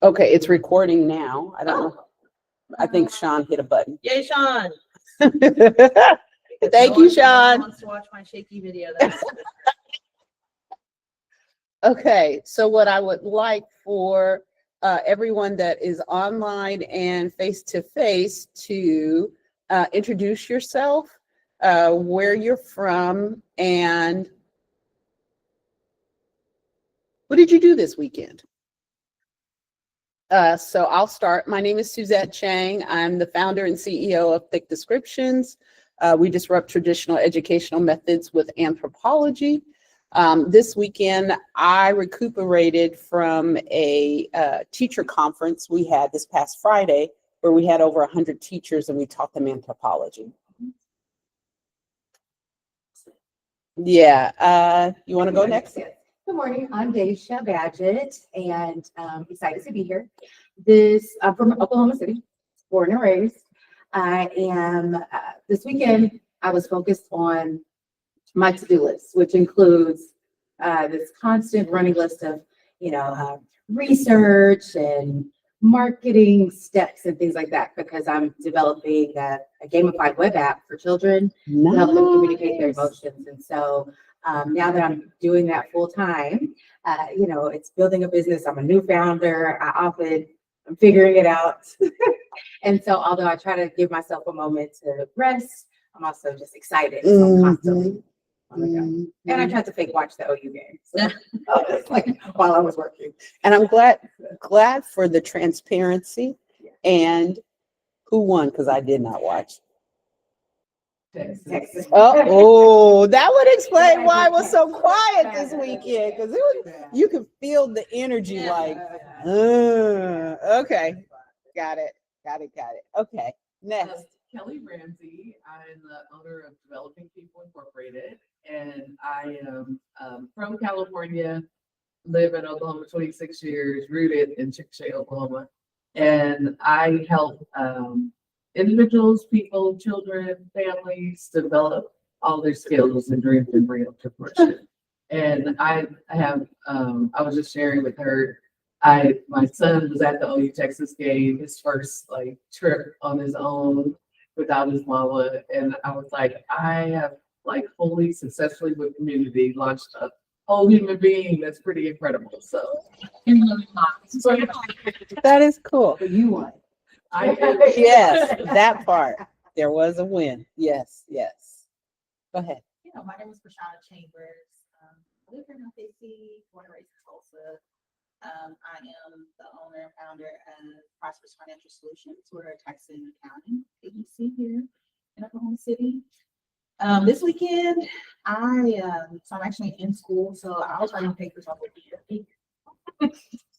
Okay, it's recording now. I don't know. I think Sean hit a button. Yay, Sean. Thank you, Sean. Wants to watch my shaky video. Okay, so what I would like for everyone that is online and face-to-face to introduce yourself, where you're from, and what did you do this weekend? So I'll start. My name is Suzette Chang. I'm the founder and CEO of Thick Descriptions. We disrupt traditional educational methods with anthropology. This weekend, I recuperated from a teacher conference we had this past Friday, where we had over 100 teachers and we taught them anthropology. Yeah, you want to go next? Good morning, I'm Daisha Badgett, and excited to be here. I'm from Oklahoma City, born and raised. I am, this weekend, I was focused on my to-do list, which includes this constant running list of, research and marketing steps and things like that, because I'm developing a gamified web app for children to help them communicate their emotions. And so now that I'm doing that full time, it's building a business. I'm a new founder. I'm figuring it out. And so although I try to give myself a moment to rest, I'm also just excited. So I'm constantly on the go. And I tried to fake watch the OU game. So like while I was working. And I'm glad for the transparency. And who won? Because I did not watch. Texas. Oh, that would explain why it was so quiet this weekend. Because you could feel the energy, like, okay, got it. Okay, next. Kelly Ramsey. I'm the owner of Developing People Incorporated, and I am from California, live in Oklahoma 26 years, rooted in Chickasha, Oklahoma, and I help individuals, people, children, families develop all their skills and dreams and bring them to fruition. And I was just sharing with her, my son was at the OU Texas game, his first trip on his own without his mama. And I was like, I have wholly successfully with community launched a whole human being that's pretty incredible. So That is cool. But you won. Yes, that part. There was a win. Yes. Go ahead. My name is Prashana Chambers. I live in OKC, born and raised in Tulsa. I am the owner and founder of Prosperous Financial Solutions. We're a tax and accounting agency here in Oklahoma City. This weekend, I'm actually in school, so I was writing papers all weekend.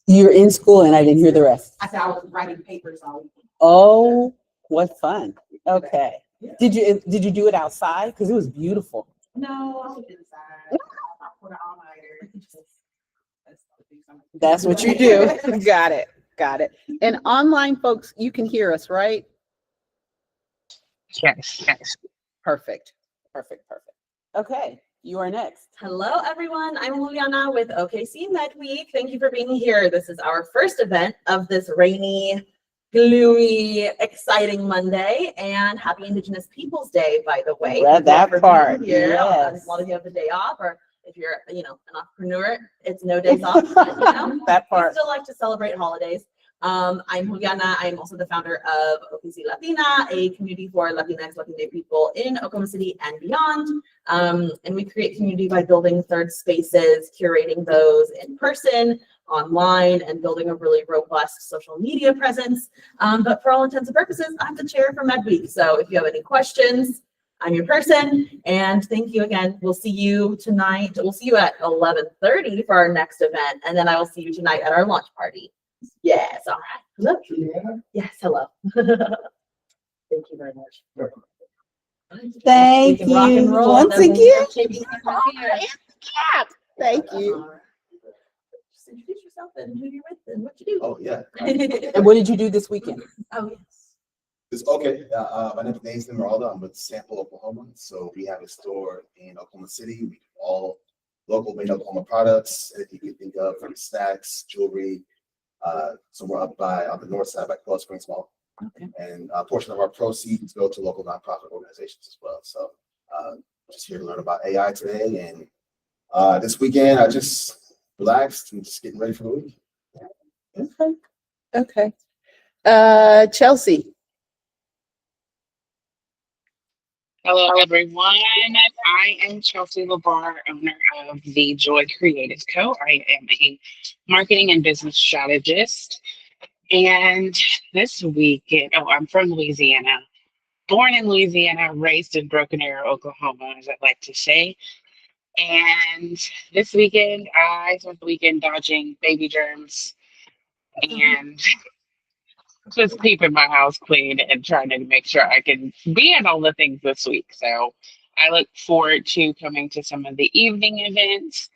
You're in school and I didn't hear the rest. I said I was writing papers all weekend. Oh, what fun. Okay. Did you do it outside? Because it was beautiful. No, I was inside. I put an all-nighter. That's what you do. Got it. And online folks, you can hear us, right? Yes. Perfect. Okay, you are next. Hello, everyone. I'm Juliana with OKC MED Week. Thank you for being here. This is our first event of this rainy, gloomy, exciting Monday, and happy Indigenous Peoples Day, by the way. Read that part. Yes. A lot of you have the day off, or if you're, an entrepreneur, it's no days off. That part. We still like to celebrate holidays. I'm Juliana. I'm also the founder of OKC Latina, a community for Latinx, Latina people in Oklahoma City and beyond. And we create community by building third spaces, curating those in person, online, and building a really robust social media presence. But for all intents and purposes, I'm the chair for Med Week. So if you have any questions, I'm your person. And thank you again. We'll see you tonight. We'll see you at 11:30 for our next event. And then I will see you tonight at our launch party. Yes. All right. Look. Yes. Hello. Thank you very much. Thank We can rock and you roll, once and then we'll again. start shaking hands here. Thank you. Just introduce yourself and who you're with and what you do. Oh, yeah. And what did you do this weekend? Oh, yes. Okay. My name is Nathan Meralda. I'm with Sample, Oklahoma. So we have a store in Oklahoma City. We do all local made Oklahoma products. If you can think of from snacks, jewelry, So we're up by on the north side by Coral Springs Mall. Okay. And a portion of our proceeds go to local nonprofit organizations as well. So just here to learn about AI today. And this weekend, I just relaxed and just getting ready for the week. Okay. Chelsea. Hello, everyone. I am Chelsea LeBar, owner of the Joy Creative Co. I am a marketing and business strategist. And this weekend, I'm from Louisiana, born in Louisiana, raised in Broken Arrow, Oklahoma, as I like to say. And this weekend, I spent the weekend dodging baby germs and just keeping my house clean and trying to make sure I can be at all the things this week. So I look forward to coming to some of the evening events.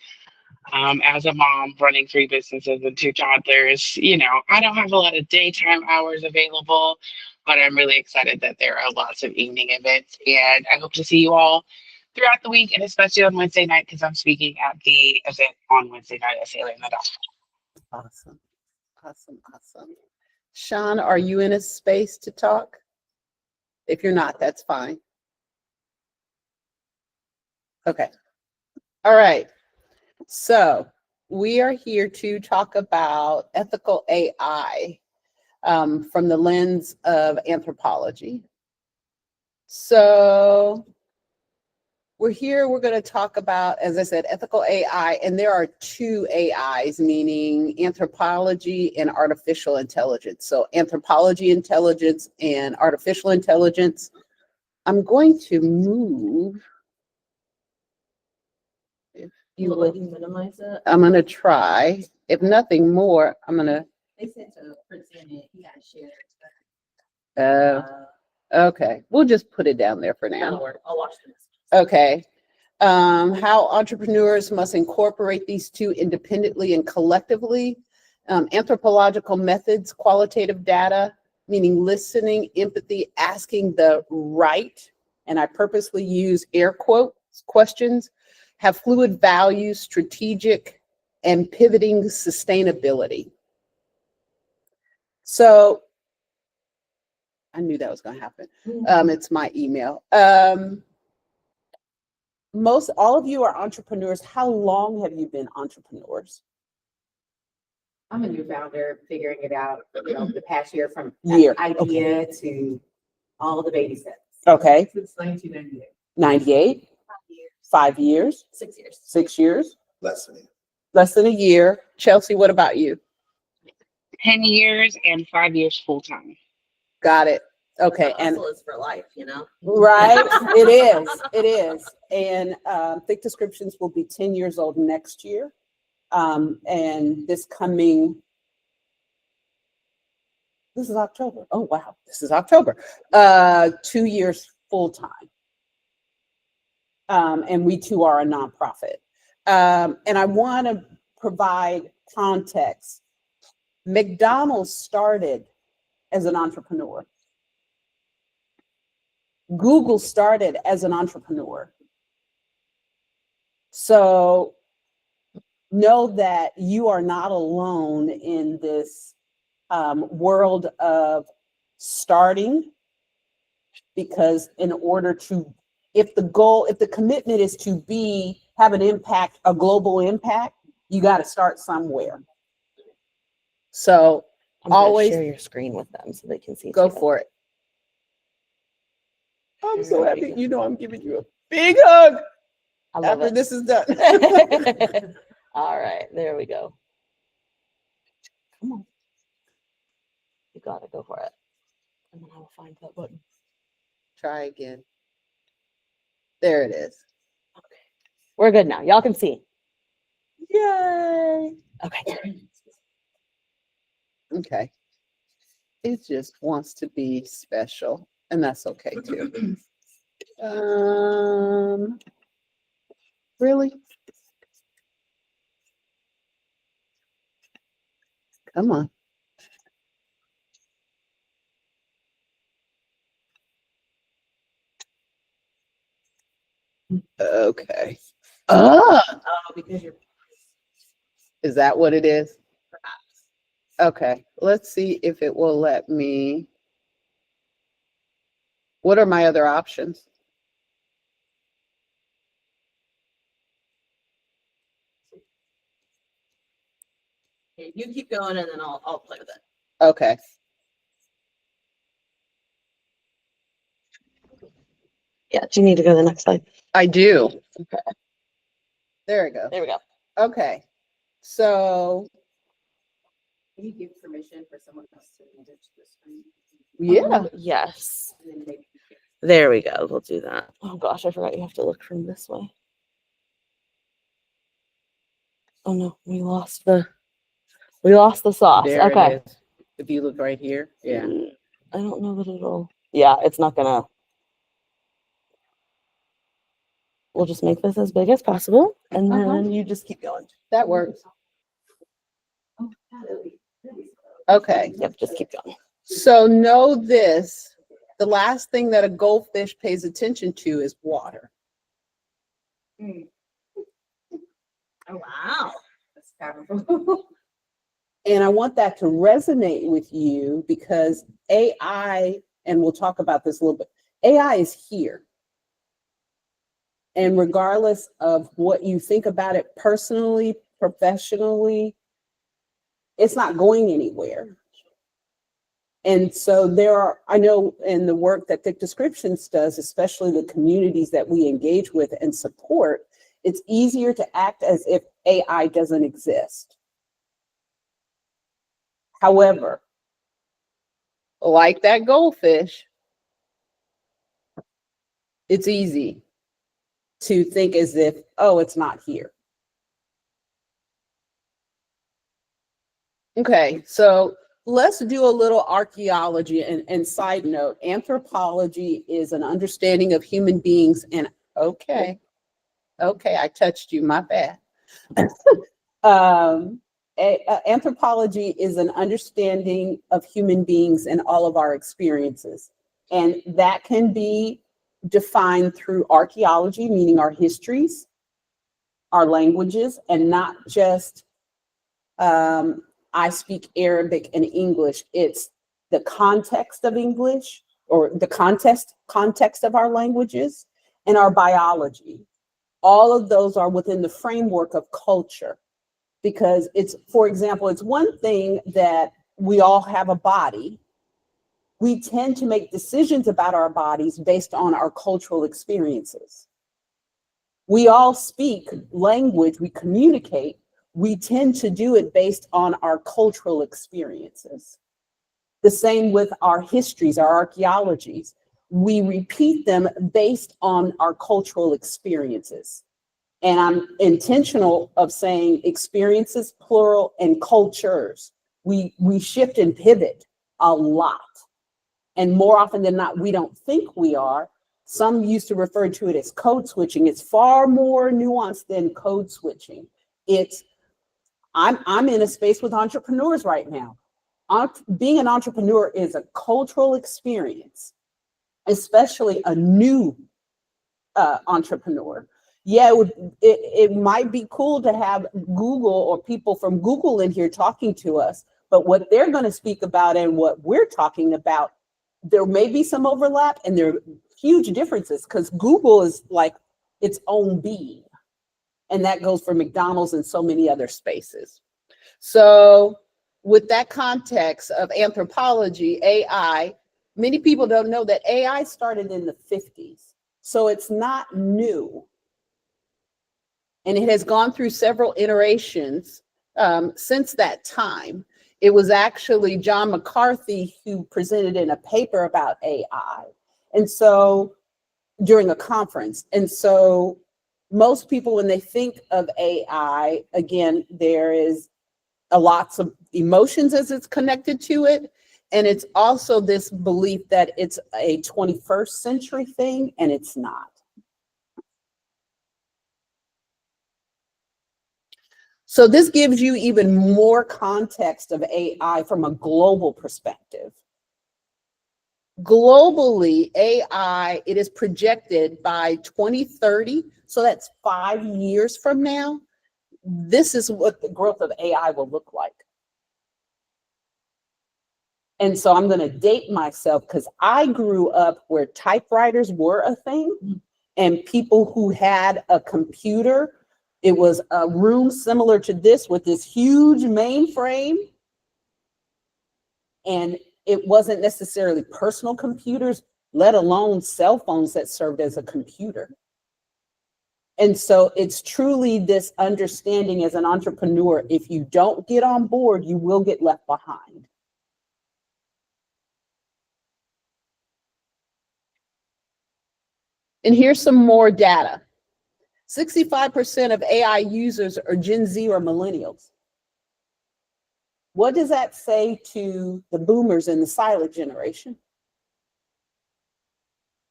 As a mom running 3 businesses and 2 toddlers, I don't have a lot of daytime hours available, but I'm really excited that there are lots of evening events. And I hope to see you all throughout the week and especially on Wednesday night because I'm speaking at the event on Wednesday night at Sailor in the Dock. Awesome. Sean, are you in a space to talk? If you're not, that's fine. Okay. All right. So we are here to talk about ethical AI from the lens of anthropology. So we're going to talk about, as I said, ethical AI, and there are 2 AIs, meaning anthropology and artificial intelligence. So anthropology intelligence and artificial intelligence. I'm going to move. You will let you minimize it. I'm going to try. If nothing more, I'm going to. They said to present it, you gotta share it. Okay. We'll just put it down there for now. That'll work. I'll watch this. Okay. How entrepreneurs must incorporate these 2 independently and collectively. Anthropological methods, qualitative data, meaning listening, empathy, asking the right, and I purposely use air quotes, questions, have fluid values, strategic, and pivoting sustainability. So I knew that was going to happen. It's my email. All of you are entrepreneurs. How long have you been entrepreneurs? I'm a new founder, figuring it out, the past year from Year. idea to all the baby steps. Okay. Since 1998. 98? 5 years? 6 years. 6 years? Less than it. Less than a year. Chelsea, what about you? 10 years and 5 years full time. Got it. Okay. The And hustle is for life, right, it is. And Thick Descriptions will be 10 years old next year. And this is October. Oh, wow. This is October. 2 years full time. And we too are a nonprofit. And I want to provide context. McDonald's started as an entrepreneur. Google started as an entrepreneur. So know that you are not alone in this world of starting, because in order to, if the commitment is to have an impact, a global impact, you got to start somewhere. So I'm gonna always share your screen with them so they can see. go too. for it. I'm so happy. I'm giving you a big hug I love after it. this is done. All right, there we go. Come on. You got it. Go for it. And then I will find that button. Try again. There it is. Okay. We're good now. Y'all can see. Yay. Okay. Okay. It just wants to be special, and that's okay too. Really? Come on. Okay. Oh, because you're Is that what it is? perhaps. Okay, let's see if it will let me. What are my other options? Okay, you keep going and then I'll play with it. Okay, Yeah, do you need to go to the next slide? I do. Okay, There we go. there we go. Okay, so Can you give permission for someone else to manage the screen? yeah, Yes. And then maybe- There we go. We'll do that. Oh gosh, I forgot you have to look from this way. Oh no, we lost the sauce. there Okay. it is. If you look right here, yeah. I don't know that it'll. Yeah, it's not gonna. We'll just make this as big as possible, and then you just keep going. That works. Oh, that'll be- Okay, Yep, just keep going. so know this, the last thing that a goldfish pays attention to is water. Hmm, Oh, wow. that's powerful. And I want that to resonate with you because AI, and we'll talk about this a little bit, AI is here. And regardless of what you think about it personally, professionally, it's not going anywhere. And so there are, I know in the work that Thick Descriptions does, especially the communities that we engage with and support, it's easier to act as if AI doesn't exist. However, like that goldfish, it's easy to think as if, oh, it's not here. Okay, so let's do a little archaeology and side note. Anthropology is an understanding of human beings and okay, I touched you, my bad. Anthropology is an understanding of human beings and all of our experiences. And that can be defined through archaeology, meaning our histories, our languages, and not just I speak Arabic and English. It's the context of English or the context of our languages and our biology. All of those are within the framework of culture because it's, for example, it's one thing that we all have a body. We tend to make decisions about our bodies based on our cultural experiences. We all speak language, we communicate. We tend to do it based on our cultural experiences. The same with our histories, our archaeologies. We repeat them based on our cultural experiences. And I'm intentional of saying experiences, plural, and cultures. We shift and pivot a lot. And more often than not, we don't think we are. Some used to refer to it as code switching. It's far more nuanced than code switching. It's I'm in a space with entrepreneurs right now. Being an entrepreneur is a cultural experience, especially a new entrepreneur. Yeah, it might be cool to have Google or people from Google in here talking to us, but what they're going to speak about and what we're talking about, there may be some overlap and there are huge differences because Google is like its own being. And that goes for McDonald's and so many other spaces. So with that context of anthropology, AI, many people don't know that AI started in the 50s. So it's not new. And it has gone through several iterations since that time. It was actually John McCarthy who presented in a paper about AI. And so during a conference. And so most people, when they think of AI, again, there is a lots of emotions as it's connected to it. And it's also this belief that it's a 21st century thing, and it's not. So this gives you even more context of AI from a global perspective. Globally, AI, it is projected by 2030, so that's 5 years from now. This is what the growth of AI will look like. And so I'm going to date myself because I grew up where typewriters were a thing, and people who had a computer, it was a room similar to this with this huge mainframe. And it wasn't necessarily personal computers, let alone cell phones that served as a computer. And so it's truly this understanding as an entrepreneur, if you don't get on board, you will get left behind. And here's some more data. 65% of AI users are Gen Z or millennials. What does that say to the boomers and the silent generation?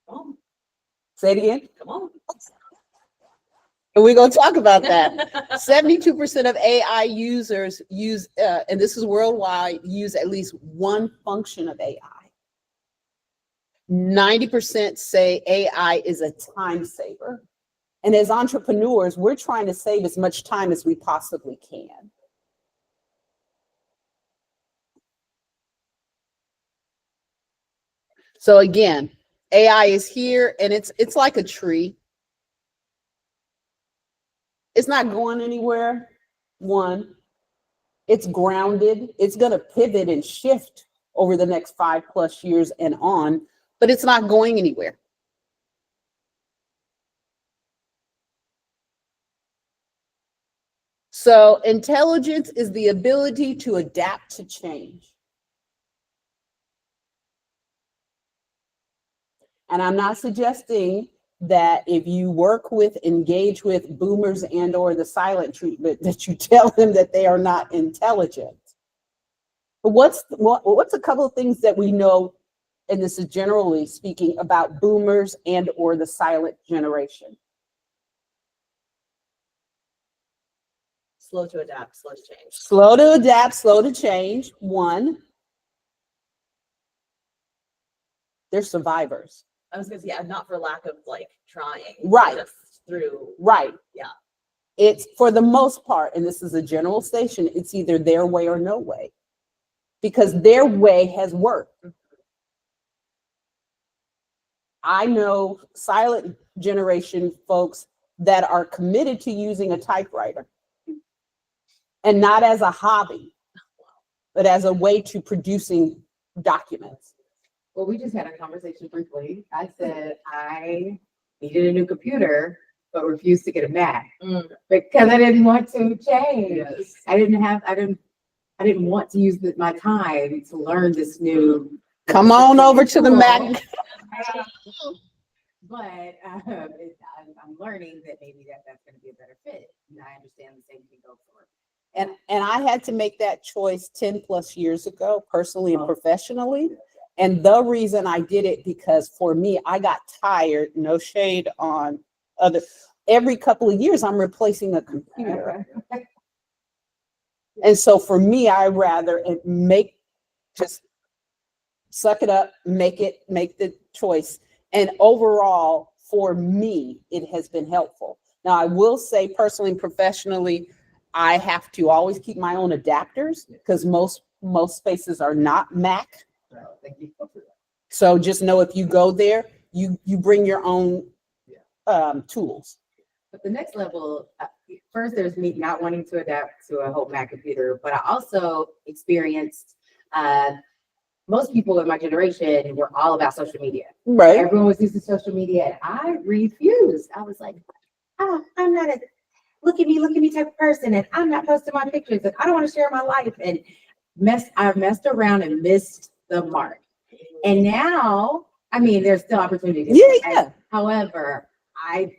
Come on, Say it again. come on. And we're going to talk about that. 72% of AI users use, and this is worldwide, use at least one function of AI. 90% say AI is a time saver. And as entrepreneurs, we're trying to save as much time as we possibly can. So again, AI is here, and it's like a tree. It's not going anywhere. One, it's grounded. It's going to pivot and shift over the next 5+ years and on, but it's not going anywhere. So intelligence is the ability to adapt to change. And I'm not suggesting that if you work with, engage with boomers and or the silent treatment, that you tell them that they are not intelligent. But what's a couple of things that we know, and this is generally speaking, about boomers and or the silent generation? Slow to adapt, slow to change. Slow to adapt, slow to change. One, they're survivors. I was gonna say, yeah, not for lack of like trying. Right. Just through. Right. Yeah. It's for the most part, and this is a general station, it's either their way or no way, because their way has worked. I know silent generation folks that are committed to using a typewriter, and not as a hobby, but as a way to producing documents. Well, we just had a conversation briefly. I said I needed a new computer, but refused to get a Mac because I didn't want to change. Yes. I didn't want to use my time to learn this new. Come on over to the Mac. But I'm learning that maybe that's going to be a better fit. And I understand the same thing goes for. And I had to make that choice 10+ years ago, personally and professionally. And the reason I did it, because for me, I got tired, no shade on other, every couple of years, I'm replacing a computer. And so for me, I rather just suck it up, make the choice. And overall, for me, it has been helpful. Now, I will say personally and professionally, I have to always keep my own adapters because most spaces are not Mac. Thank you. So just know if you go there, you bring your own tools. But the next level, first there's me not wanting to adapt to a whole Mac computer, but I also experienced most people in my generation were all about social media. Right. Everyone was using social media, and I refused. I was like, oh, I'm not a look at me type of person, and I'm not posting my pictures, and I don't want to share my life. And I messed around and missed the mark. And now, I mean, there's still opportunities. Yeah. However, I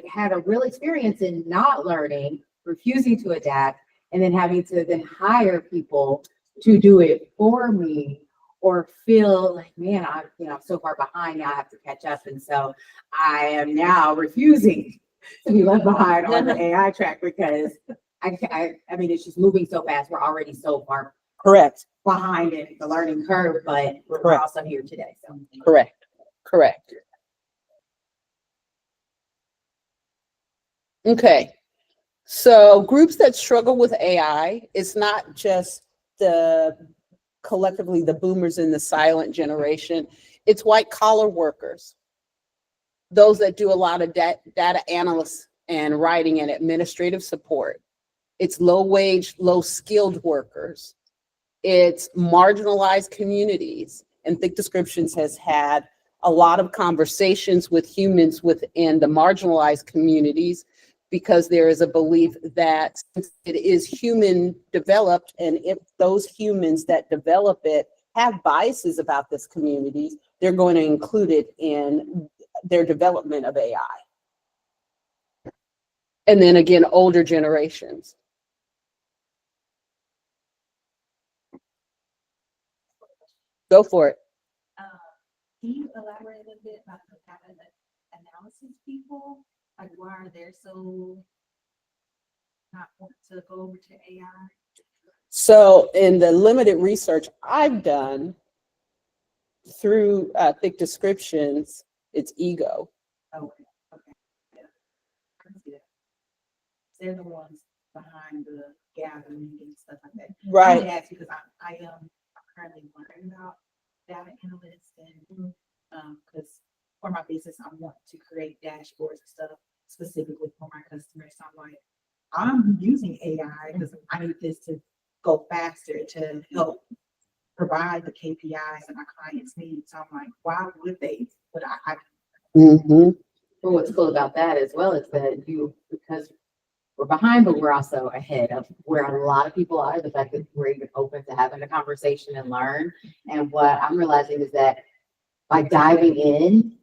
had a real experience in not learning, refusing to adapt, and then having to then hire people to do it for me, or feel like, man, I'm so far behind now, I have to catch up. And so I am now refusing to be left behind on the AI track because I mean, it's just moving so fast. We're already so far Correct. behind in the learning curve, but we're Correct. also here today. So Correct. Okay. So groups that struggle with AI, it's not just the collectively the boomers and the silent generation. It's white collar workers, those that do a lot of data analysts and writing and administrative support. It's low wage, low skilled workers. It's marginalized communities. And Thick Descriptions has had a lot of conversations with humans within the marginalized communities, because there is a belief that it is human developed, and if those humans that develop it have biases about this community, they're going to include it in their development of AI. And then again, older generations. Go for it. Can you elaborate a little bit about the data analysis people? Like, why are they so not want to go over to AI? So in the limited research I've done through Thick Descriptions, it's ego. Okay, okay, yeah, I can see that. They're the ones behind the gathering and stuff like that. I Right. only ask because I am currently learning about data analysts and because for my business I want to create dashboards and stuff specifically for my customers. So I'm like, I'm using AI because I need this to go faster to help provide the KPIs that my clients need. So I'm like, why would they? But I Mhm. But what's cool about that as well is that because we're behind, but we're also ahead of where a lot of people are. The fact that we're even open to having a conversation and learn. And what I'm realizing is that by diving in,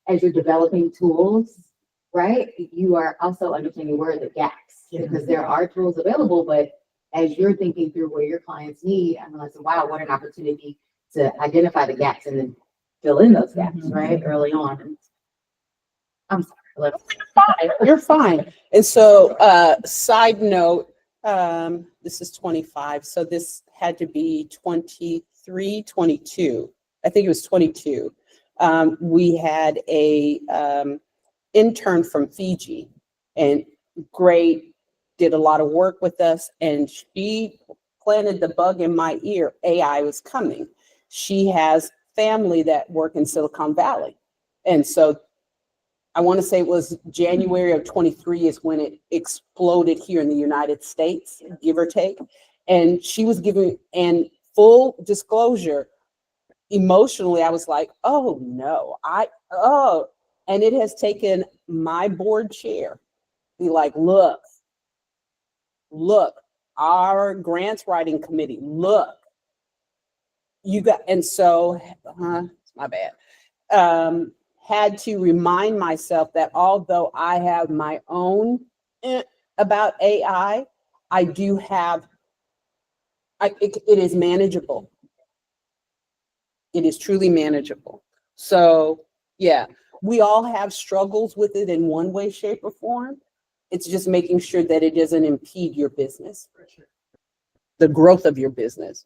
as you're developing tools, right, you are also understanding where are the gaps, because there are tools available, but as you're thinking through where your clients need, I'm realizing, wow, what an opportunity to identify the gaps and then fill in those gaps, right, early on. And I'm sorry. You're fine. And so, side note, this is 25. So this had to be 23, 22. I think it was 22. We had a intern from Fiji, and great, did a lot of work with us, and she planted the bug in my ear. AI was coming. She has family that work in Silicon Valley. And so I want to say it was January of 23 is when it exploded here in the United States, give or take. And she was giving, and full disclosure, emotionally, I was like, oh no, and it has taken my board chair, be like, look, our grants writing committee, look, you got, and so, it's my bad. Had to remind myself that although I have my own about AI, I do have, it is manageable. It is truly manageable. So yeah, we all have struggles with it in one way, shape, or form. It's just making sure that it doesn't impede your business, the growth of your business.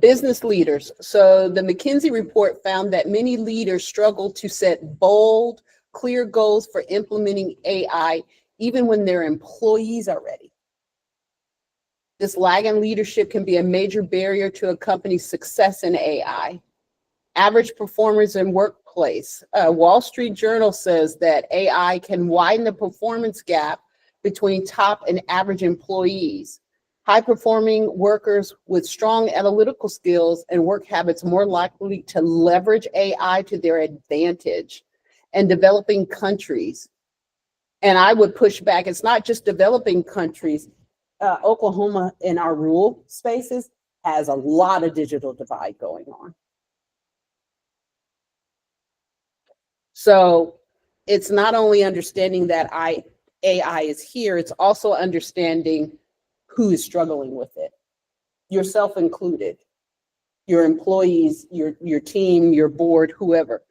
Business leaders. So the McKinsey report found that many leaders struggle to set bold, clear goals for implementing AI, even when their employees are ready. This lag in leadership can be a major barrier to a company's success in AI. Average performers in workplace. Wall Street Journal says that AI can widen the performance gap between top and average employees. High-performing workers with strong analytical skills and work habits more likely to leverage AI to their advantage. And developing countries. And I would push back, it's not just developing countries. Oklahoma in our rural spaces has a lot of digital divide going on. So it's not only understanding that AI is here, it's also understanding who is struggling with it, yourself included, your employees, your team, your board, whoever.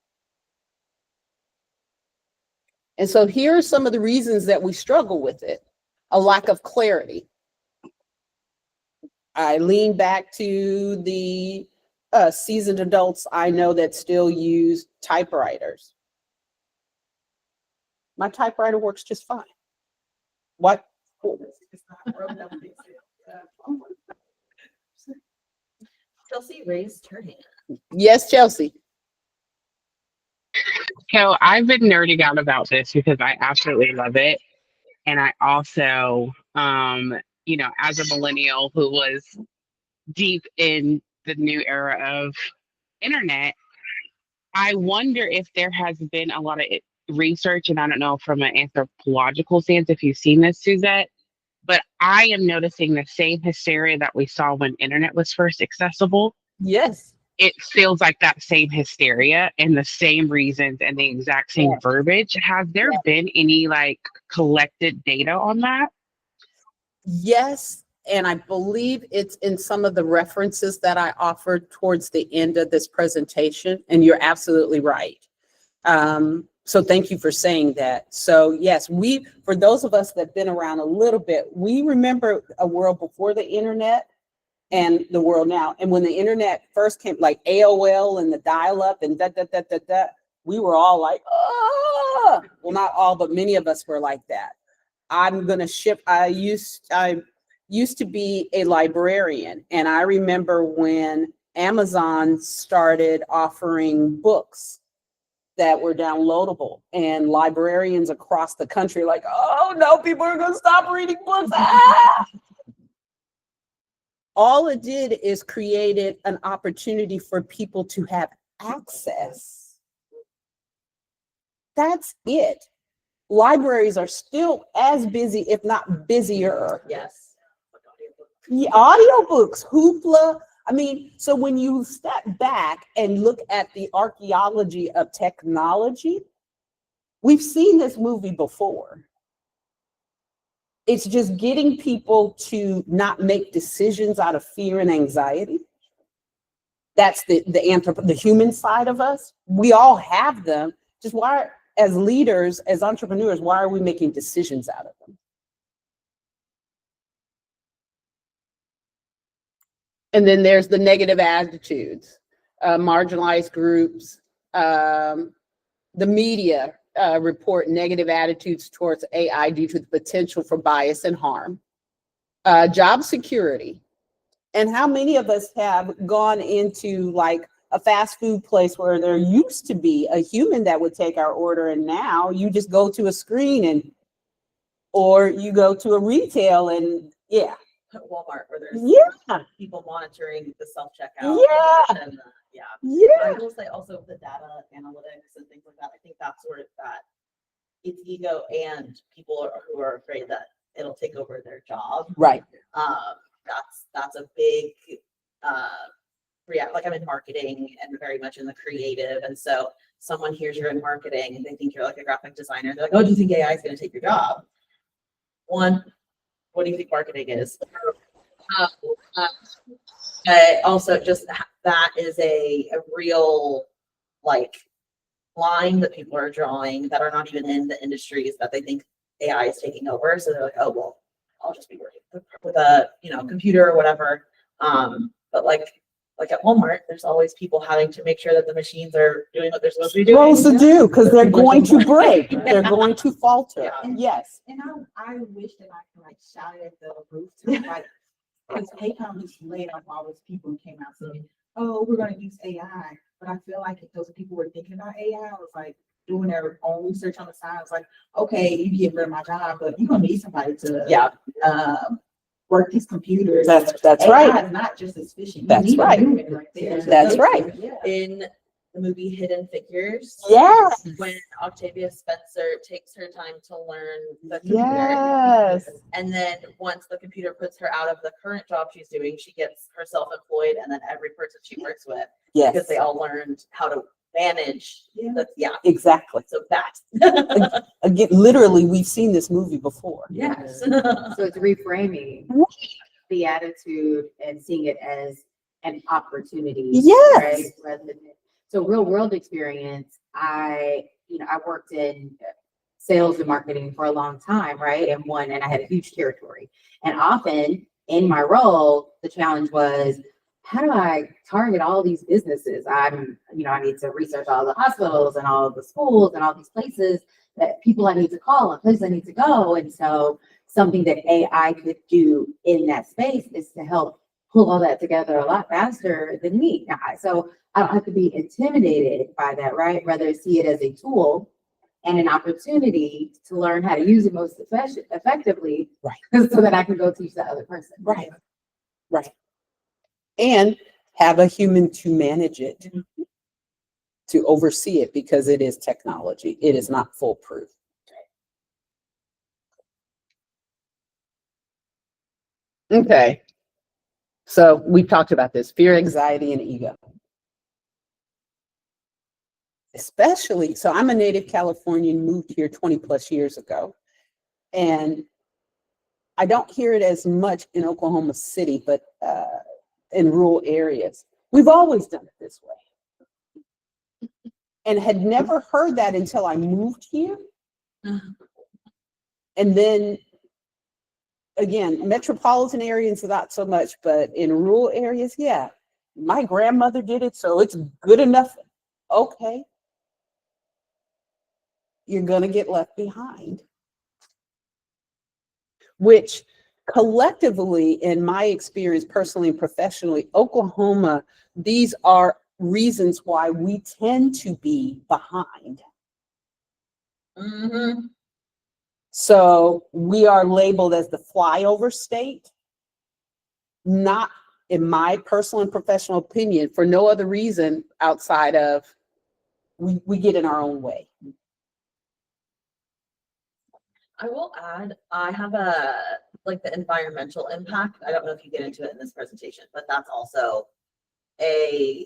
And so here are some of the reasons that we struggle with it. A lack of clarity. I lean back to the seasoned adults I know that still use typewriters. My typewriter works just fine. What? it's not broke, don't fix it. Chelsea raised her hand. Yes, Chelsea. So I've been nerding out about this because I absolutely love it. And I also, as a millennial who was deep in the new era of internet, I wonder if there has been a lot of research, and I don't know from an anthropological stance if you've seen this, Suzette, but I am noticing the same hysteria that we saw when internet was first accessible. Yes. It feels like that same hysteria and the same reasons and the exact same verbiage. Has there been any like collected data on that? Yes, and I believe it's in some of the references that I offered towards the end of this presentation, and you're absolutely right. So thank you for saying that. So yes, for those of us that have been around a little bit, we remember a world before the internet and the world now. And when the internet first came, like AOL and the dial-up and we were all like, oh, well, not all, but many of us were like that. I used to be a librarian, and I remember when Amazon started offering books that were downloadable, and librarians across the country like, oh no, people are going to stop reading books. Ah! All it did is created an opportunity for people to have access. That's it. Libraries are still as busy, if not busier. Yes. Audiobooks, Hoopla. I mean, so when you step back and look at the archaeology of technology, we've seen this movie before. It's just getting people to not make decisions out of fear and anxiety. That's the human side of us. We all have them. Just why, as leaders, as entrepreneurs, why are we making decisions out of them? And then there's the negative attitudes, marginalized groups, the media report negative attitudes towards AI due to the potential for bias and harm, job security. And how many of us have gone into like a fast food place where there used to be a human that would take our order, and now you just go to a screen or you go to a retail and Walmart, where there's people monitoring the self-checkout. I will say also the data analytics and things like that. I think that's sort of that it's ego and people who are afraid that it'll take over their job. Right. That's a big like I'm in marketing and very much in the creative. And so someone hears you're in marketing and they think you're like a graphic designer. They're like, oh, do you think AI is going to take your job? One, what do you think marketing is? Also, just that is a real like line that people are drawing that are not even in the industries that they think AI is taking over. So they're like, oh, well, I'll just be working with a computer or whatever. But like at Walmart, there's always people having to make sure that the machines are doing what they're supposed to be doing. Because they're going to break. They're going to falter. Yeah. Yes. And I wish that I could like shout it at the roof to like, because PayCom just laid off all those people and came out saying, oh, we're going to use AI. But I feel like if those people were thinking about AI, I was like doing their own research on the side. It's like, okay, you get rid of my job, but you're going to need somebody to work these computers. That's AI right. is not just as efficient. That's you need right. a human right there. That's right. Yeah. In the movie Hidden Figures, Yes. when Octavia Spencer takes her time to learn the computer, Yes. and then once the computer puts her out of the current job she's doing, she gets herself employed, and then every person she works with, because Yes. they all learned how to manage. Exactly. So that. Again, literally, we've seen this movie before. Yes. So it's reframing the attitude and seeing it as an opportunity. Yes. Right? Rather than, so real world experience, I worked in sales and marketing for a long time, right? And I had a huge territory. And often in my role, the challenge was, how do I target all these businesses? I need to research all the hospitals and all the schools and all these places that people I need to call and places I need to go. And so something that AI could do in that space is to help pull all that together a lot faster than me. So I don't have to be intimidated by that, right? Rather see it as a tool and an opportunity to learn how to use it most effectively. Right. So that I can go teach the other person. Right. Right. And have a human to manage it, to oversee it, because it is technology. It is not foolproof. Okay. So we've talked about this: fear, anxiety, and ego. Especially, so I'm a native Californian, moved here 20 plus years ago. And I don't hear it as much in Oklahoma City, but in rural areas. We've always done it this way. And had never heard that until I moved here. And then, again, metropolitan areas, not so much, but in rural areas, yeah. My grandmother did it, so it's good enough. Okay. You're going to get left behind. Which collectively, in my experience, personally and professionally, Oklahoma, these are reasons why we tend to be behind. So we are labeled as the flyover state, not, in my personal and professional opinion, for no other reason outside of we get in our own way. I will add, I have like the environmental impact. I don't know if you get into it in this presentation, but that's also I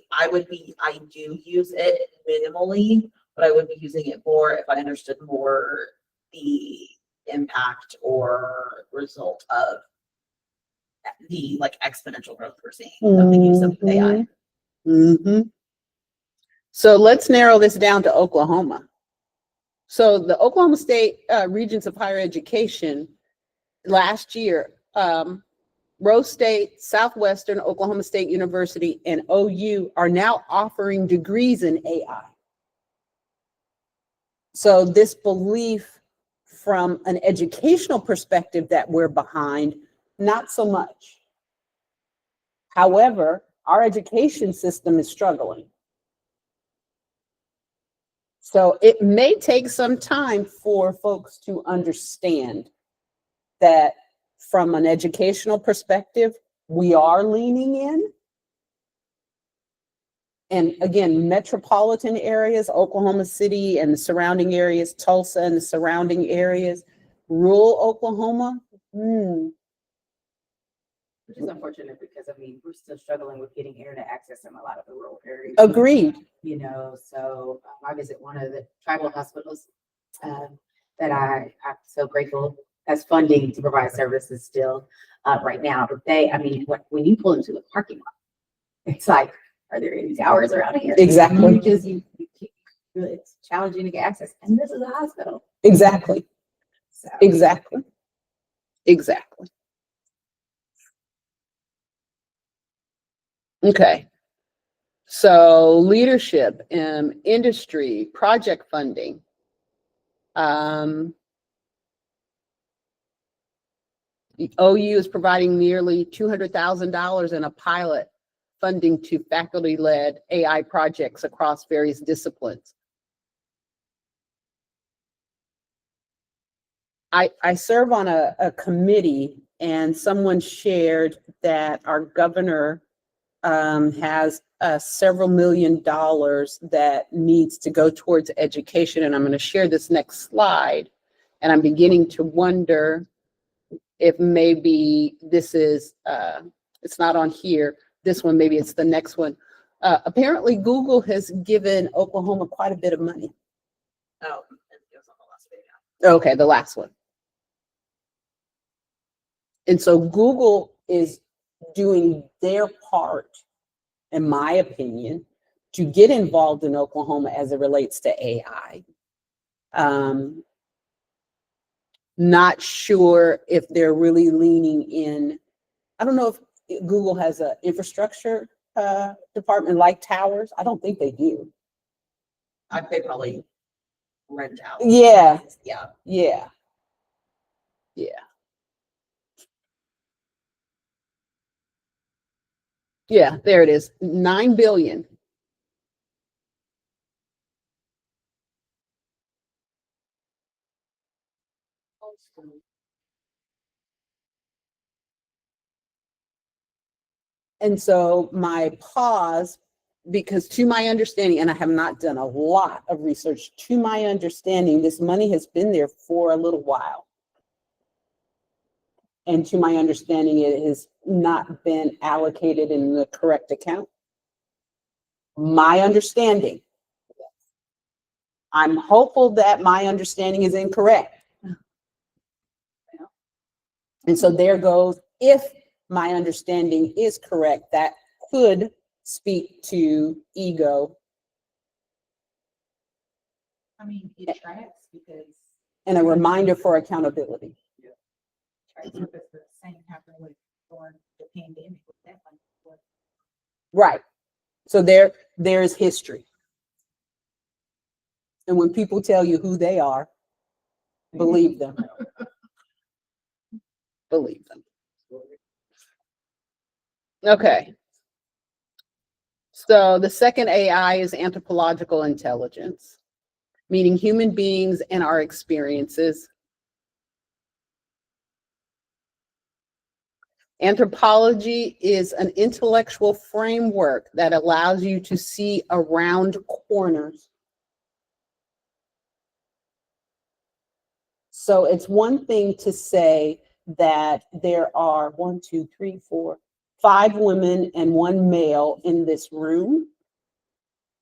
do use it minimally, but I would be using it more if I understood more the impact or result of the like exponential growth we're seeing of the use of AI. So let's narrow this down to Oklahoma. So the Oklahoma State Regents of Higher Education last year, Rose State, Southwestern, Oklahoma State University, and OU are now offering degrees in AI. So this belief from an educational perspective that we're behind, not so much. However, our education system is struggling. So it may take some time for folks to understand that from an educational perspective, we are leaning in. And again, metropolitan areas, Oklahoma City and the surrounding areas, Tulsa and the surrounding areas, rural Oklahoma. Which is unfortunate because, I mean, we're still struggling with getting internet access in a lot of the rural areas. Agreed. You know, so I visit one of the tribal hospitals that I'm so grateful has funding to provide services still right now. But when you pull into the parking lot, it's like, are there any towers around here? Exactly. It's challenging to get access. And this is a hospital. Exactly. So. Exactly. Okay. So leadership, industry, project funding. The OU is providing nearly $200,000 in a pilot funding to faculty-led AI projects across various disciplines. I serve on a committee, and someone shared that our governor has several $1 million that needs to go towards education. And I'm going to share this next slide. And I'm beginning to wonder if maybe this is, it's not on here. This one, maybe it's the next one. Apparently Google has given Oklahoma quite a bit of money. Oh, it was on the last video. Okay, the last one. And so Google is doing their part, in my opinion, to get involved in Oklahoma as it relates to AI. Not sure if they're really leaning in. I don't know if Google has an infrastructure department like towers. I don't think they do. They probably rent out. Yeah. Yeah. Yeah. Yeah, there it is. 9 billion. And so my pause, because to my understanding, and I have not done a lot of research, to my understanding, this money has been there for a little while. And to my understanding, it has not been allocated in the correct account. My understanding. I'm hopeful that my understanding is incorrect. And so there goes, if my understanding is correct, that could speak to ego I mean, it tracks because and a reminder for accountability. tracks because the same happened with during the pandemic with that one. Right. So there's history. And when people tell you who they are, believe them. Believe them. Okay. So the second AI is anthropological intelligence, meaning human beings and our experiences. Anthropology is an intellectual framework that allows you to see around corners. So it's one thing to say that there are 1, 2, 3, 4, 5 women and 1 male in this room.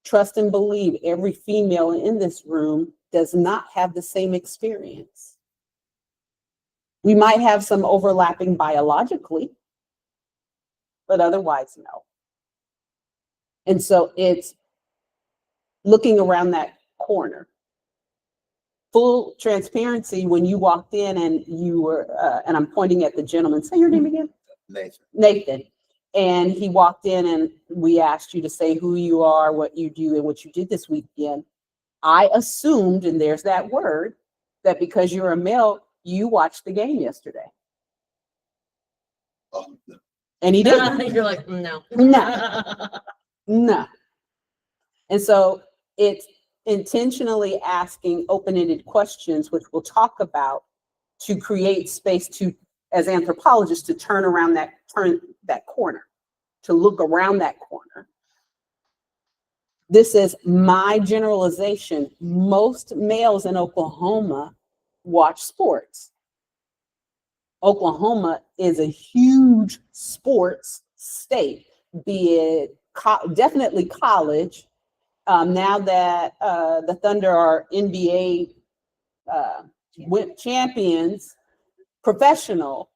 Trust and believe every female in this room does not have the same experience. We might have some overlapping biologically, but otherwise, no. And so it's looking around that corner. Full transparency, when you walked in and you were, and I'm pointing at the gentleman, say your name again? Nathan. And he walked in and we asked you to say who you are, what you do, and what you did this weekend. I assumed, and there's that word, that because you're a male, you watched the game yesterday. Oh, no. And he didn't. You're like, no. No. And so it's intentionally asking open-ended questions, which we'll talk about, to create space to, as anthropologists, to turn that corner, to look around that corner. This is my generalization. Most males in Oklahoma watch sports. Oklahoma is a huge sports state, be it definitely college. Now that the Thunder are NBA champions, professional.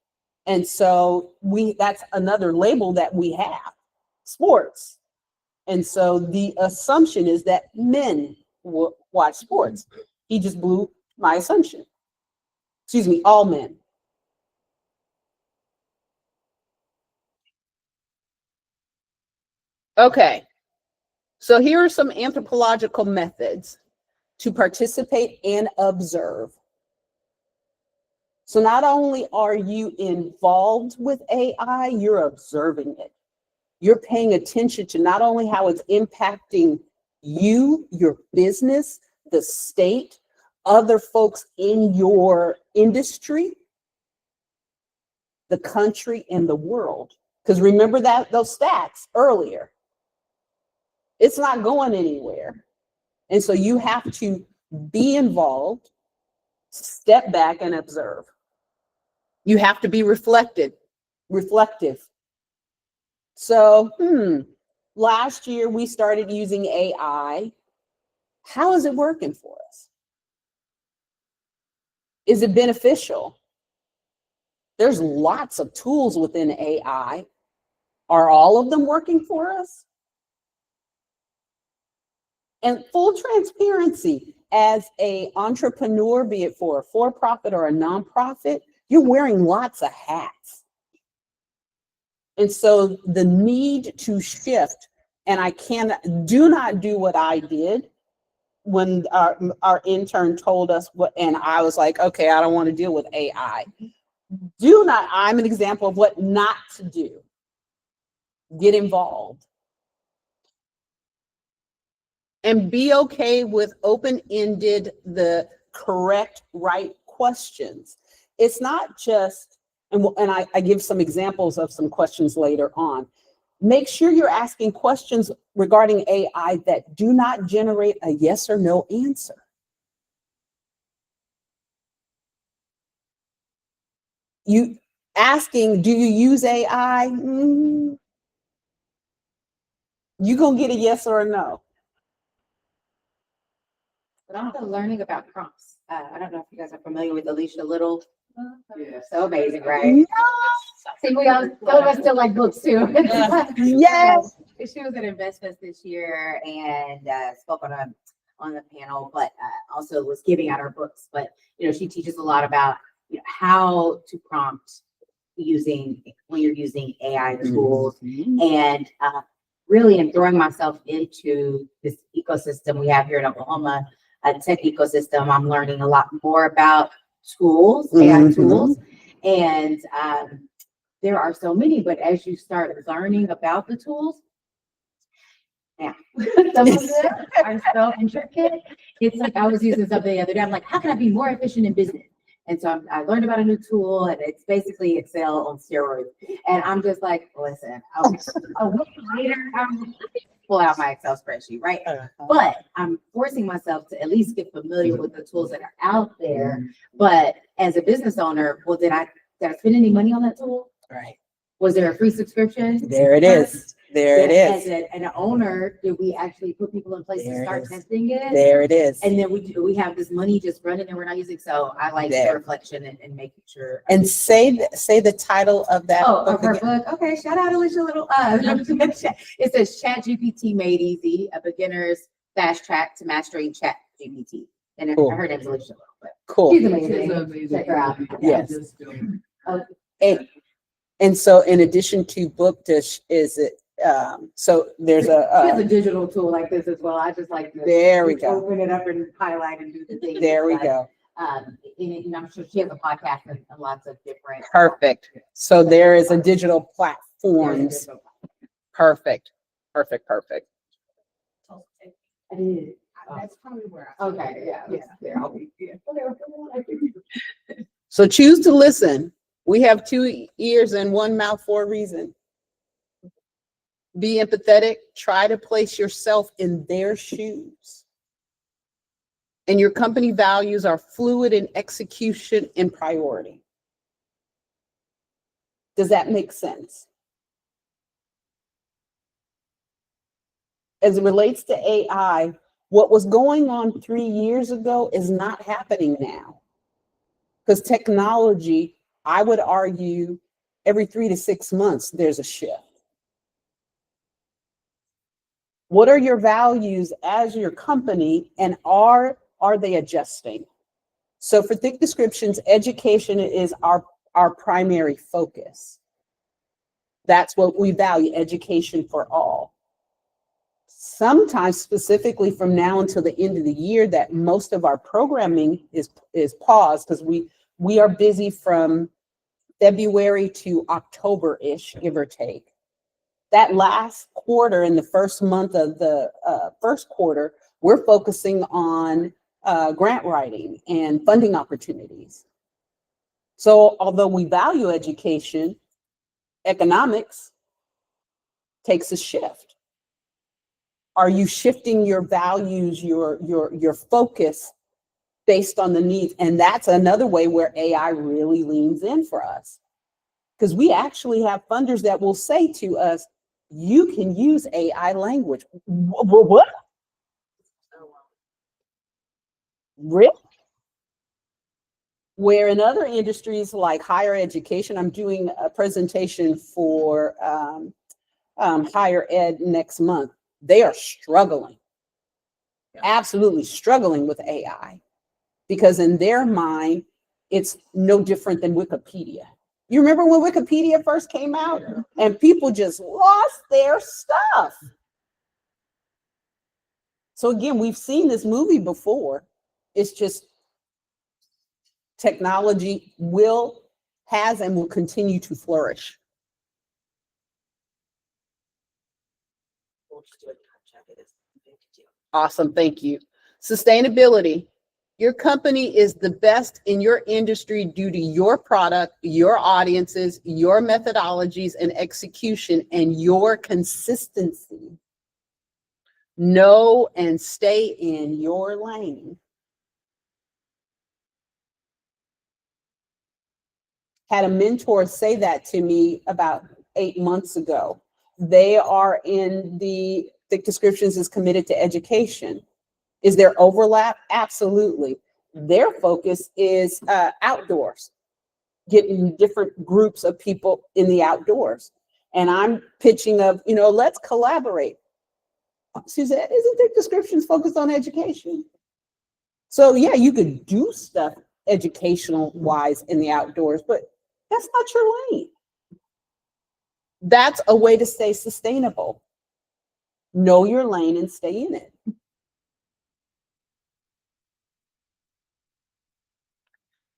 And so that's another label that we have, sports. And so the assumption is that men will watch sports. He just blew my assumption. Excuse me, all men. Okay, so here are some anthropological methods to participate and observe. So not only are you involved with AI, you're observing it. You're paying attention to not only how it's impacting you, your business, the state, other folks in your industry, the country, and the world. Because remember those stats earlier. It's not going anywhere. And so you have to be involved, step back and observe. You have to be reflective. So, last year we started using AI. How is it working for us? Is it beneficial? There's lots of tools within AI. Are all of them working for us? And full transparency, as an entrepreneur, be it for a for-profit or a nonprofit, you're wearing lots of hats. And so the need to shift, and do not do what I did when our intern told us what, and I was like, okay, I don't want to deal with AI. I'm an example of what not to do. Get involved. And be okay with open-ended, the correct, right questions. It's not just, and I give some examples of some questions later on. Make sure you're asking questions regarding AI that do not generate a yes or no answer. You asking, do you use AI? You gonna get a yes or a no. But also learning about prompts. I don't know if you guys are familiar with Alicia Little. Yeah. So amazing, right? See, we all, some of us still like books too. Yes. She was at InvestFest this year and spoke on the panel, but also was giving out her books. But she teaches a lot about how to prompt when you're using AI tools, and really am throwing myself into this ecosystem we have here in Oklahoma, a tech ecosystem. I'm learning a lot more about tools, AI tools, and there are so many, but as you start learning about the tools, yeah, some of them are so intricate. It's like I was using something the other day. I'm like, how can I be more efficient in business? And so I learned about a new tool, and it's basically Excel on steroids. And I'm just like, listen, a week later, I'm pull out my Excel spreadsheet, right? But I'm forcing myself to at least get familiar with the tools that are out there. But as a business owner, well, did I spend any money on that tool? Right. Was there a free subscription? There it is. There it is. As an owner, did we actually put people in place to start testing it? There it is. And then we have this money just running and we're not using. So I like the reflection and making sure. And say the title of that book of her again. book. Okay, shout out Alicia Little. It says ChatGPT Made Easy: A Beginner's Fast Track to Mastering ChatGPT. And Cool. her name's Alicia Little. But Cool. she's She's amazing. amazing. Check her out. Yes. Just doing- And so in addition to book dish, is it so there's She has a a digital tool like this as well. I just like to there we go. open it up and highlight and do the things. There we but, go. And I'm sure she has a podcast and lots of different. Perfect. So there is a digital platforms. Perfect. Perfect. Perfect. I did. That's probably where I. Okay, yeah. Yeah, I'll be- yeah. So choose to listen. We have 2 ears and 1 mouth for a reason. Be empathetic. Try to place yourself in their shoes. And your company values are fluid in execution and priority. Does that make sense? As it relates to AI, what was going on 3 years ago is not happening now. Because technology, I would argue, every 3 to 6 months, there's a shift. What are your values as your company, and are they adjusting? So for Thick Descriptions, education is our primary focus. That's what we value, education for all. Sometimes, specifically from now until the end of the year, that most of our programming is paused because we are busy from February to October-ish, give or take. That last quarter, in the first month of the first quarter, we're focusing on grant writing and funding opportunities. So although we value education, economics takes a shift. Are you shifting your values, your focus based on the needs? And that's another way where AI really leans in for us. Because we actually have funders that will say to us, you can use AI language. What? Really? Where in other industries like higher education, I'm doing a presentation for higher ed next month. They are struggling, absolutely struggling with AI, because in their mind, it's no different than Wikipedia. You remember when Wikipedia first came out and people just lost their stuff? So again, we've seen this movie before. It's just technology has and will continue to flourish. just do it. Check it. Awesome, thank you. Sustainability. Your company is the best in your industry due to your product, your audiences, your methodologies and execution, and your consistency. Know and stay in your lane. Had a mentor say that to me about 8 months ago. They are in the Thick Descriptions is committed to education. Is there overlap? Absolutely. Their focus is outdoors, getting different groups of people in the outdoors. And I'm pitching of, let's collaborate. Suzette, isn't Thick Descriptions focused on education? So yeah, you could do stuff educational wise in the outdoors, but that's not your lane. That's a way to stay sustainable. Know your lane and stay in it.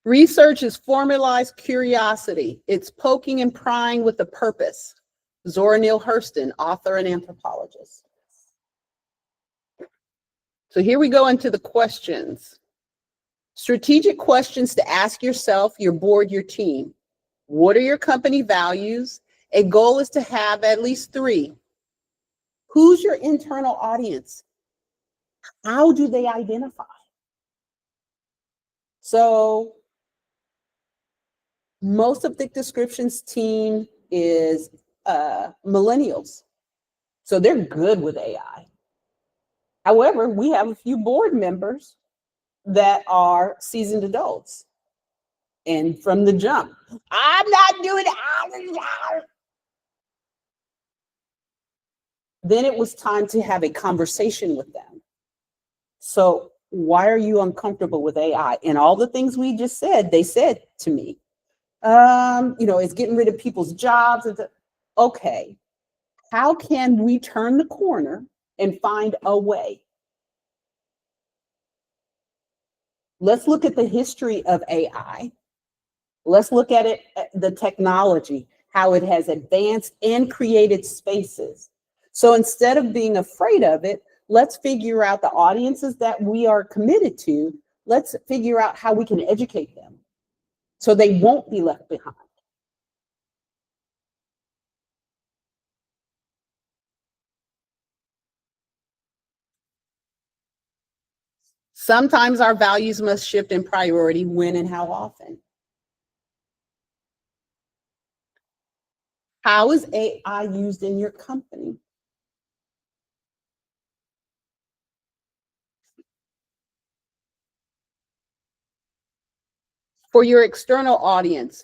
Research is formalized curiosity. It's poking and prying with a purpose. Zora Neale Hurston, author and anthropologist. So here we go into the questions. Strategic questions to ask yourself, your board, your team. What are your company values? A goal is to have at least 3. Who's your internal audience? How do they identify? So most of Thick Descriptions team is millennials. So they're good with AI. However, we have a few board members that are seasoned adults. And from the jump, I'm not doing it. Then it was time to have a conversation with them. So why are you uncomfortable with AI? And all the things we just said, they said to me, it's getting rid of people's jobs. Okay, how can we turn the corner and find a way? Let's look at the history of AI. Let's look at it, the technology, how it has advanced and created spaces. So instead of being afraid of it, let's figure out the audiences that we are committed to. Let's figure out how we can educate them so they won't be left behind. Sometimes our values must shift in priority. When and how often? How is AI used in your company? For your external audience,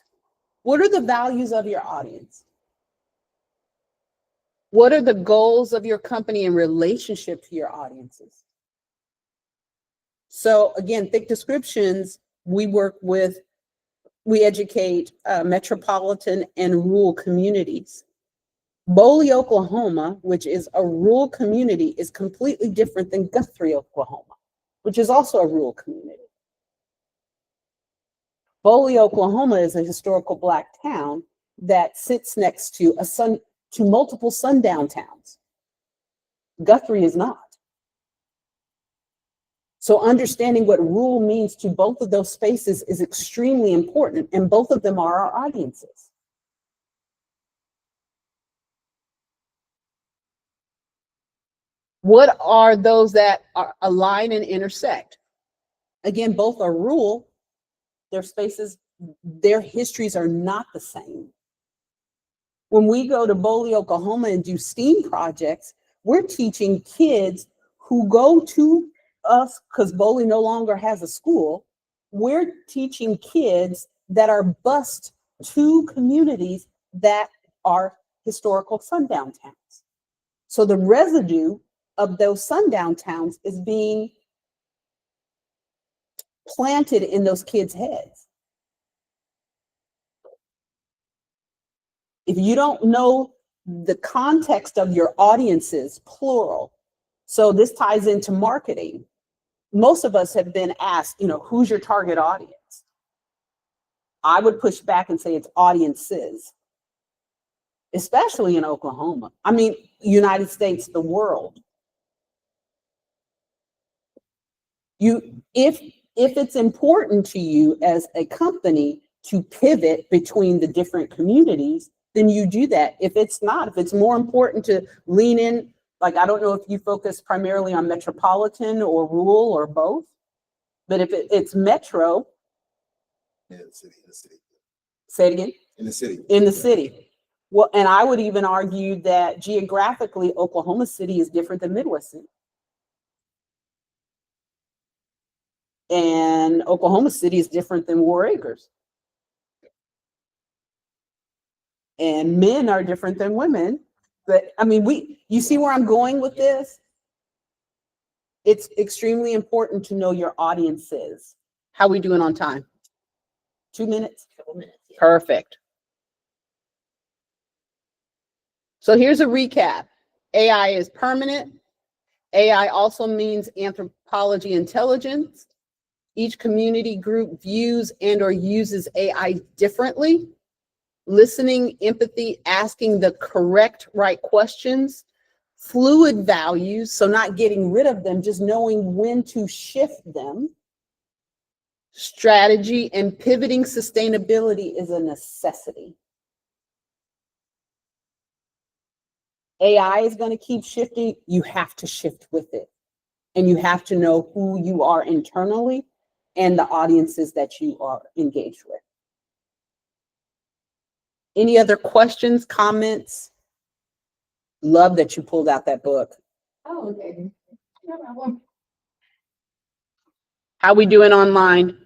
what are the values of your audience? What are the goals of your company in relationship to your audiences? So again, Thick Descriptions, we educate metropolitan and rural communities. Boley, Oklahoma, which is a rural community, is completely different than Guthrie, Oklahoma, which is also a rural community. Boley, Oklahoma is a historical Black town that sits next to multiple sundown towns. Guthrie is not. So understanding what rural means to both of those spaces is extremely important, and both of them are our audiences. What are those that align and intersect? Again, both are rural. Their spaces, their histories are not the same. When we go to Boley, Oklahoma and do STEAM projects, we're teaching kids who go to us, because Boley no longer has a school, we're teaching kids that are bused to communities that are historical sundown towns. So the residue of those sundown towns is being planted in those kids' heads. If you don't know the context of your audiences, plural, so this ties into marketing. Most of us have been asked, who's your target audience? I would push back and say it's audiences. especially in Oklahoma. I mean, United States, the world. If it's important to you as a company to pivot between the different communities, then you do that. If it's not, if it's more important to lean in, like, I don't know if you focus primarily on metropolitan or rural or both, but if it's metro. In the city. Say it again. In the city. In the city. Well, and I would even argue that geographically, Oklahoma City is different than Midwest City. And Oklahoma City is different than War Acres. And men are different than women. But I mean, you see where I'm going with this? It's extremely important to know your audiences. How we doing on time? 2 minutes? Couple minutes. Yeah. Perfect. So here's a recap. AI is permanent. AI also means anthropology intelligence. Each community group views and or uses AI differently. Listening, empathy, asking the correct right questions. Fluid values, so not getting rid of them, just knowing when to shift them. Strategy and pivoting sustainability is a necessity. AI is going to keep shifting. You have to shift with it. And you have to know who you are internally and the audiences that you are engaged with. Any other questions, comments? Love that you pulled out that book. Oh, okay. No problem. How we doing online?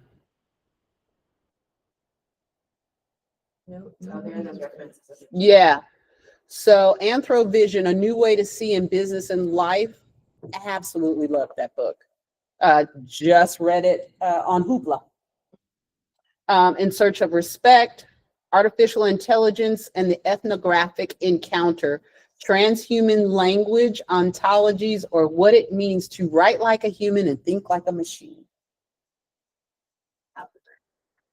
No, there are those references. Yeah. So Anthrovision, A New Way to See in Business and Life. Absolutely love that book. Just read it on Hoopla. In Search of Respect, Artificial Intelligence and the Ethnographic Encounter, Transhuman Language Ontologies, or What It Means to Write Like a Human and Think Like a Machine.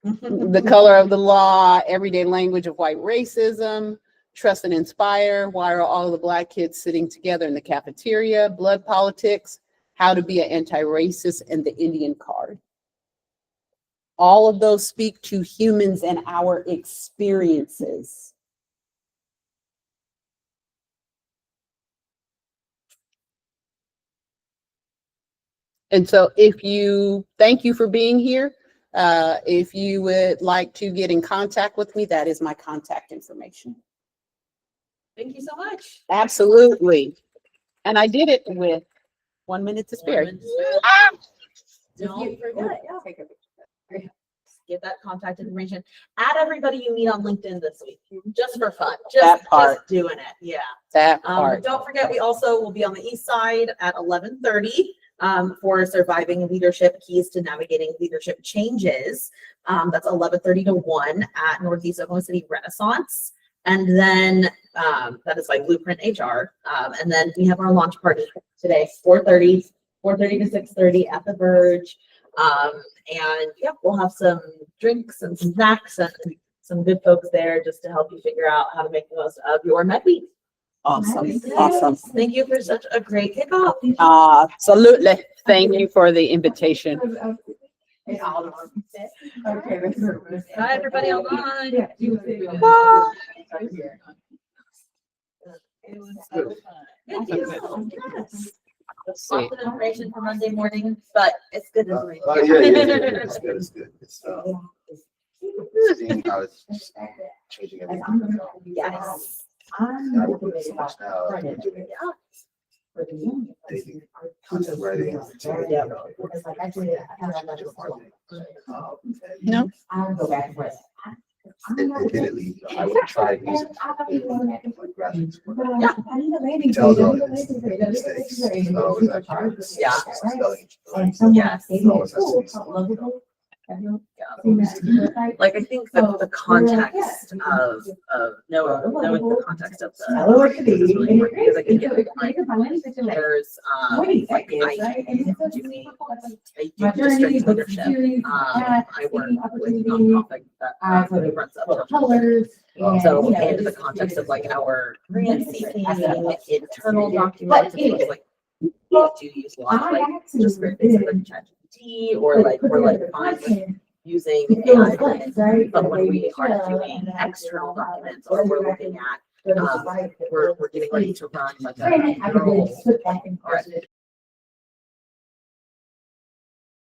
The Color of the Law, Everyday Language of White Racism, Trust and Inspire, Why Are All the Black Kids Sitting Together in the Cafeteria, Blood Politics, How to Be an Anti-Racist, and The Indian Card. All of those speak to humans and our experiences. And so thank you for being here. If you would like to get in contact with me, that is my contact information. Thank you so much. Absolutely. And I did it with 1 minute to spare. Don't forget, get that contact information. Add everybody you meet on LinkedIn this week, just for fun. That part. Just doing it. Yeah. That part. Don't forget, we also will be on the east side at 11:30 for Surviving Leadership, Keys to Navigating Leadership Changes. That's 11:30 to 1 at Northeast Oklahoma City Renaissance. And then that is by Blueprint HR. And then we have our launch party today, 4:30 to 6:30 at the Verge. And yeah, we'll have some drinks and some snacks and some good folks there just to help you figure out how to make the most of your Med Week. Awesome. Awesome. Thank you for such a great kickoff. Absolutely. Thank you for the invitation. Hi, everybody online. Thank you. Yes. Let's see. Lots of information for Monday morning, but it's good information. Yeah. It's good. It's good. It's seeing how it's just changing everything. Yes. So much now. Dating, content writing, No. admittedly, I would try using like graphics. Yeah. Tell them mistakes. Yeah. Yes. Yes. Always has to be something. Like, I think that the context of knowing the context of the market is really important, because I think there's like they do district leadership. I work with a nonprofit that runs up colors. so in the context of like our grant seeking internal documents, and things like we do use a lot of like just very basic like ChatGPT or like find like, using AI, but when we are doing external documents or we're looking at we're getting ready to run like a neural